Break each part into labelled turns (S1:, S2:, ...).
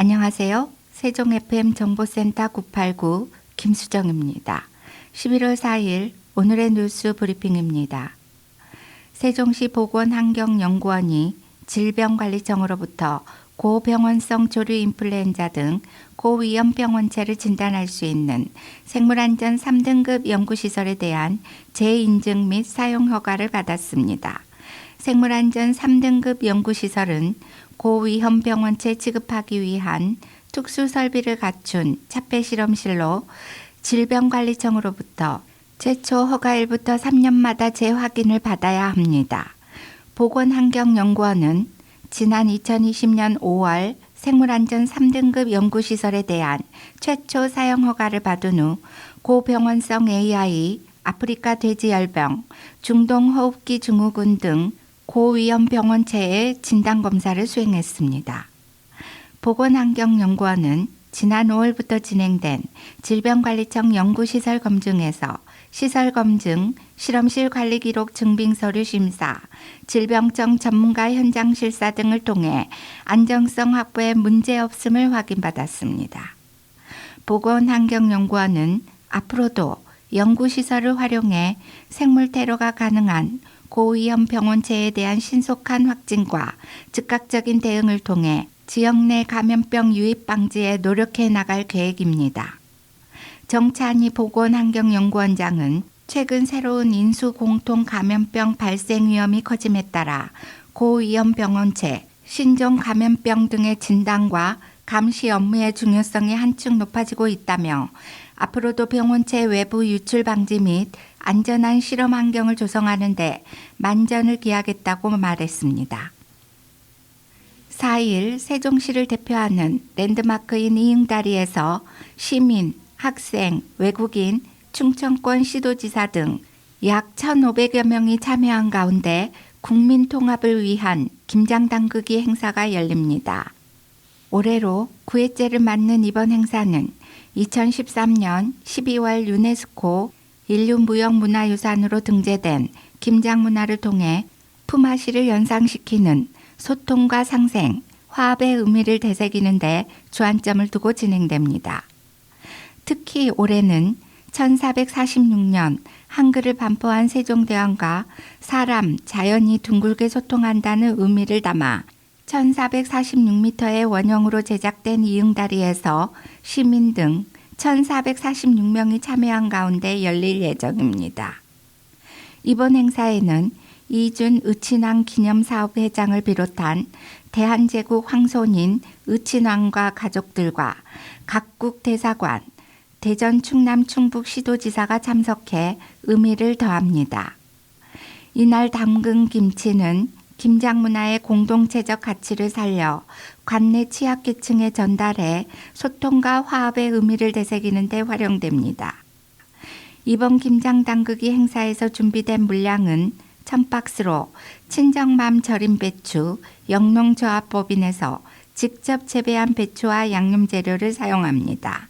S1: 안녕하세요. 세종 FM 정보센터 989 김수정입니다. 11월 4일 오늘의 뉴스 브리핑입니다. 세종시 보건환경연구원이 질병관리청으로부터 고병원성 조류 인플루엔자 등 고위험 병원체를 진단할 수 있는 생물안전 3등급 연구시설에 대한 재인증 및 사용 허가를 받았습니다. 생물안전 3등급 연구시설은 고위험 병원체 취급하기 위한 특수설비를 갖춘 차폐실험실로 질병관리청으로부터 최초 허가일부터 3년마다 재확인을 받아야 합니다. 보건환경연구원은 지난 2020년 5월 생물안전 3등급 연구시설에 대한 최초 사용 허가를 받은 후 고병원성 AI, 아프리카 돼지열병, 중동호흡기 증후군 등 고위험 병원체의 진단검사를 수행했습니다. 보건환경연구원은 지난 5월부터 진행된 질병관리청 연구시설 검증에서 시설검증, 실험실 관리기록 증빙서류 심사, 질병청 전문가 현장 실사 등을 통해 안정성 확보에 문제없음을 확인받았습니다. 보건환경연구원은 앞으로도 연구시설을 활용해 생물 테러가 가능한 고위험 병원체에 대한 신속한 확진과 즉각적인 대응을 통해 지역 내 감염병 유입 방지에 노력해 나갈 계획입니다. 정찬희 보건환경연구원장은 최근 새로운 인수 공통 감염병 발생 위험이 커짐에 따라 고위험 병원체, 신종 감염병 등의 진단과 감시 업무의 중요성이 한층 높아지고 있다며 앞으로도 병원체 외부 유출 방지 및 안전한 실험 환경을 조성하는 데 만전을 기하겠다고 말했습니다. 4일 세종시를 대표하는 랜드마크인 이응다리에서 시민, 학생, 외국인, 충청권 시도지사 등 약 1,500여 명이 참여한 가운데 국민 통합을 위한 김장담그기 행사가 열립니다. 올해로 9회째를 맞는 이번 행사는 2013년 12월 유네스코 인류무형문화유산으로 등재된 김장문화를 통해 품앗이를 연상시키는 소통과 상생, 화합의 의미를 되새기는 데 주안점을 두고 진행됩니다. 특히 올해는 1446년 한글을 반포한 세종대왕과 사람, 자연이 둥글게 소통한다는 의미를 담아 1446m의 원형으로 제작된 이응다리에서 시민 등 1446명이 참여한 가운데 열릴 예정입니다. 이번 행사에는 이준 의친왕 기념사업회장을 비롯한 대한제국 황손인 의친왕과 가족들과 각국 대사관, 대전 충남 충북 시도지사가 참석해 의미를 더합니다. 이날 담근 김치는 김장문화의 공동체적 가치를 살려 관내 취약계층에 전달해 소통과 화합의 의미를 되새기는 데 활용됩니다. 이번 김장담그기 행사에서 준비된 물량은 1,000박스로 친정맘 절임 배추, 영농조합법인에서 직접 재배한 배추와 양념 재료를 사용합니다.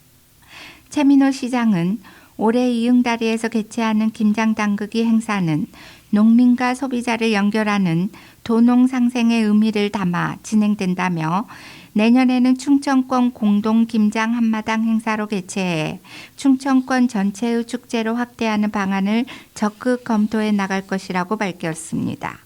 S1: 최민호 시장은 올해 이응다리에서 개최하는 김장담그기 행사는 농민과 소비자를 연결하는 도농상생의 의미를 담아 진행된다며 내년에는 충청권 공동 김장 한마당 행사로 개최해 충청권 전체의 축제로 확대하는 방안을 적극 검토해 나갈 것이라고 밝혔습니다.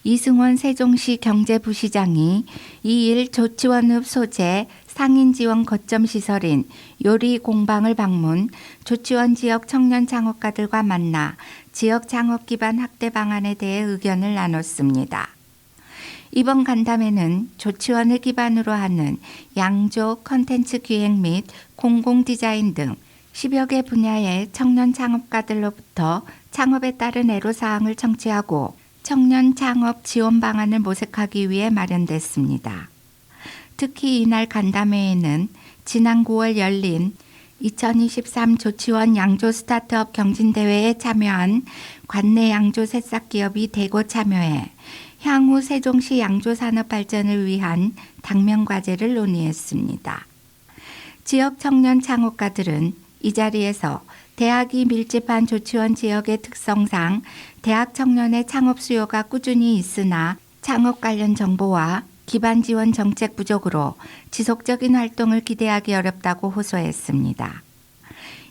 S1: 이승원 세종시 경제부시장이 2일 조치원읍 소재 상인지원 거점 시설인 요리공방을 방문, 조치원 지역 청년 창업가들과 만나 지역 창업 기반 확대 방안에 대해 의견을 나눴습니다. 이번 간담회는 조치원을 기반으로 하는 양조 컨텐츠 기획 및 공공 디자인 등 10여 개 분야의 청년 창업가들로부터 창업에 따른 애로사항을 청취하고 청년 창업 지원 방안을 모색하기 위해 마련됐습니다. 특히 이날 간담회에는 지난 9월 열린 2023 조치원 양조 스타트업 경진대회에 참여한 관내 양조 새싹 기업이 대거 참여해 향후 세종시 양조 산업 발전을 위한 당면 과제를 논의했습니다. 지역 청년 창업가들은 이 자리에서 대학이 밀집한 조치원 지역의 특성상 대학 청년의 창업 수요가 꾸준히 있으나 창업 관련 정보와 기반 지원 정책 부족으로 지속적인 활동을 기대하기 어렵다고 호소했습니다.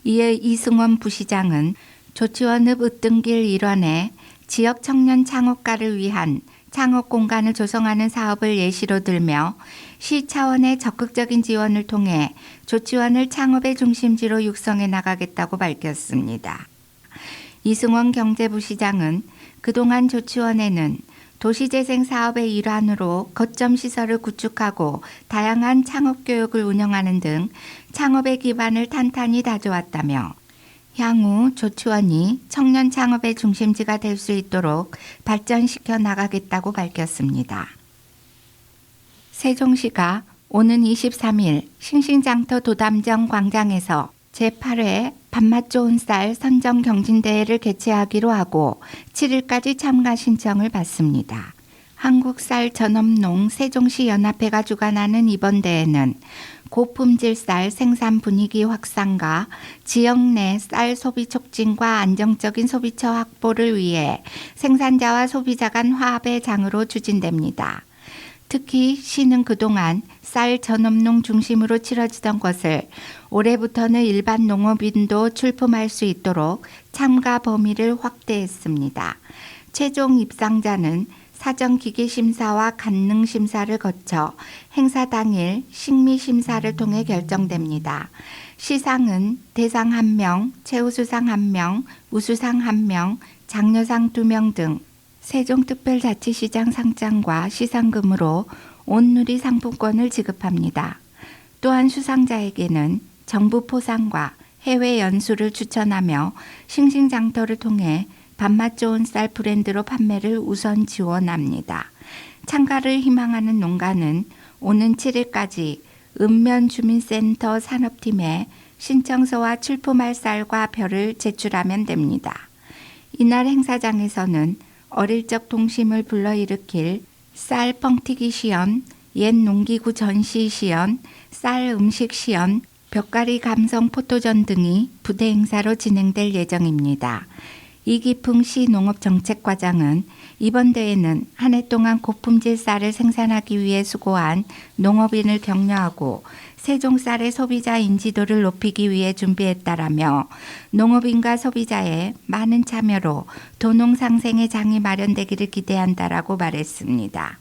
S1: 이에 이승원 부시장은 조치원읍 으뜸길 일원에 지역 청년 창업가를 위한 창업 공간을 조성하는 사업을 예시로 들며 시 차원의 적극적인 지원을 통해 조치원을 창업의 중심지로 육성해 나가겠다고 밝혔습니다. 이승원 경제부시장은 그동안 조치원에는 도시재생 사업의 일환으로 거점 시설을 구축하고 다양한 창업 교육을 운영하는 등 창업의 기반을 탄탄히 다져왔다며 향후 조치원이 청년 창업의 중심지가 될 수 있도록 발전시켜 나가겠다고 밝혔습니다. 세종시가 오는 23일 싱싱장터 도담정 광장에서 제8회 밥맛 좋은 쌀 선정 경진대회를 개최하기로 하고 7일까지 참가 신청을 받습니다. 한국쌀전업농 세종시 연합회가 주관하는 이번 대회는 고품질 쌀 생산 분위기 확산과 지역 내 쌀 소비 촉진과 안정적인 소비처 확보를 위해 생산자와 소비자 간 화합의 장으로 추진됩니다. 특히 시는 그동안 쌀 전업농 중심으로 치러지던 것을 올해부터는 일반 농업인도 출품할 수 있도록 참가 범위를 확대했습니다. 최종 입상자는 사전기계심사와 간능심사를 거쳐 행사 당일 식미심사를 통해 결정됩니다. 시상은 대상 1명, 최우수상 1명, 우수상 1명, 장려상 2명 등 세종특별자치시장 상장과 시상금으로 온누리 상품권을 지급합니다. 또한 수상자에게는 정부 포상과 해외 연수를 추천하며 싱싱장터를 통해 밥맛 좋은 쌀 브랜드로 판매를 우선 지원합니다. 참가를 희망하는 농가는 오는 7일까지 읍면주민센터 산업팀에 신청서와 출품할 쌀과 별을 제출하면 됩니다. 이날 행사장에서는 어릴 적 동심을 불러일으킬 쌀 뻥튀기 시연, 옛 농기구 전시 시연, 쌀 음식 시연, 벽가리 감성 포토전 등이 부대 행사로 진행될 예정입니다. 이기풍 시 농업정책과장은 이번 대회는 한 해 동안 고품질 쌀을 생산하기 위해 수고한 농업인을 격려하고 세종 쌀의 소비자 인지도를 높이기 위해 준비했다라며 농업인과 소비자의 많은 참여로 도농 상생의 장이 마련되기를 기대한다라고 말했습니다.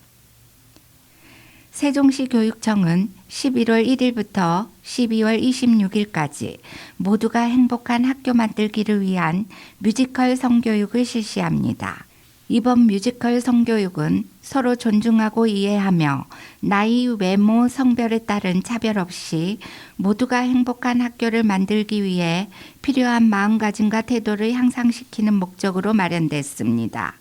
S1: 세종시 교육청은 11월 1일부터 12월 26일까지 모두가 행복한 학교 만들기를 위한 뮤지컬 성교육을 실시합니다. 이번 뮤지컬 성교육은 서로 존중하고 이해하며 나이, 외모, 성별에 따른 차별 없이 모두가 행복한 학교를 만들기 위해 필요한 마음가짐과 태도를 향상시키는 목적으로 마련됐습니다.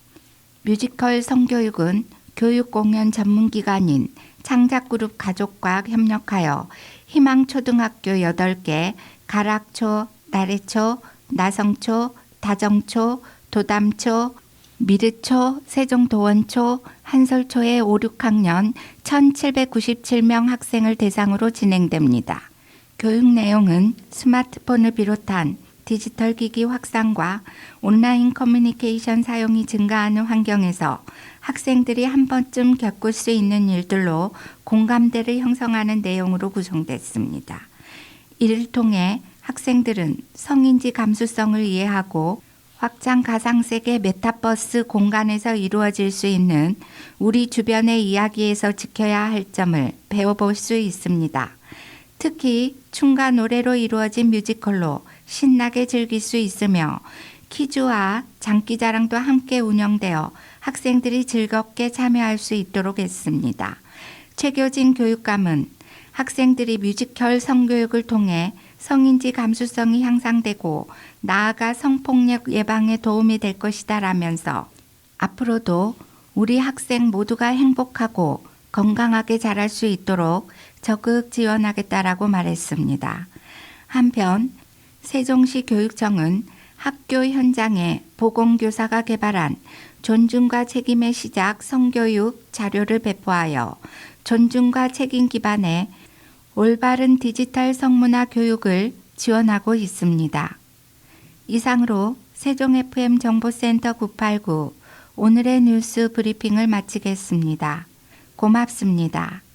S1: 뮤지컬 성교육은 교육공연 전문기관인 창작그룹 가족과 협력하여 희망초등학교 8개, 가락초, 나래초, 나성초, 다정초, 도담초, 미르초, 세종도원초, 한솔초의 5, 6학년 1,797명 학생을 대상으로 진행됩니다. 교육 내용은 스마트폰을 비롯한 디지털 기기 확산과 온라인 커뮤니케이션 사용이 증가하는 환경에서 학생들이 한 번쯤 겪을 수 있는 일들로 공감대를 형성하는 내용으로 구성됐습니다. 이를 통해 학생들은 성인지 감수성을 이해하고 확장 가상세계 메타버스 공간에서 이루어질 수 있는 우리 주변의 이야기에서 지켜야 할 점을 배워볼 수 있습니다. 특히 춤과 노래로 이루어진 뮤지컬로 신나게 즐길 수 있으며 퀴즈와 장기자랑도 함께 운영되어 학생들이 즐겁게 참여할 수 있도록 했습니다. 최교진 교육감은 학생들이 뮤지컬 성교육을 통해 성인지 감수성이 향상되고 나아가 성폭력 예방에 도움이 될 것이다 라면서 앞으로도 우리 학생 모두가 행복하고 건강하게 자랄 수 있도록 적극 지원하겠다라고 말했습니다. 한편 세종시 교육청은 학교 현장에 보건교사가 개발한 존중과 책임의 시작 성교육 자료를 배포하여 존중과 책임 기반의 올바른 디지털 성문화 교육을 지원하고 있습니다. 이상으로 세종 FM 정보센터 989 오늘의 뉴스 브리핑을 마치겠습니다. 고맙습니다.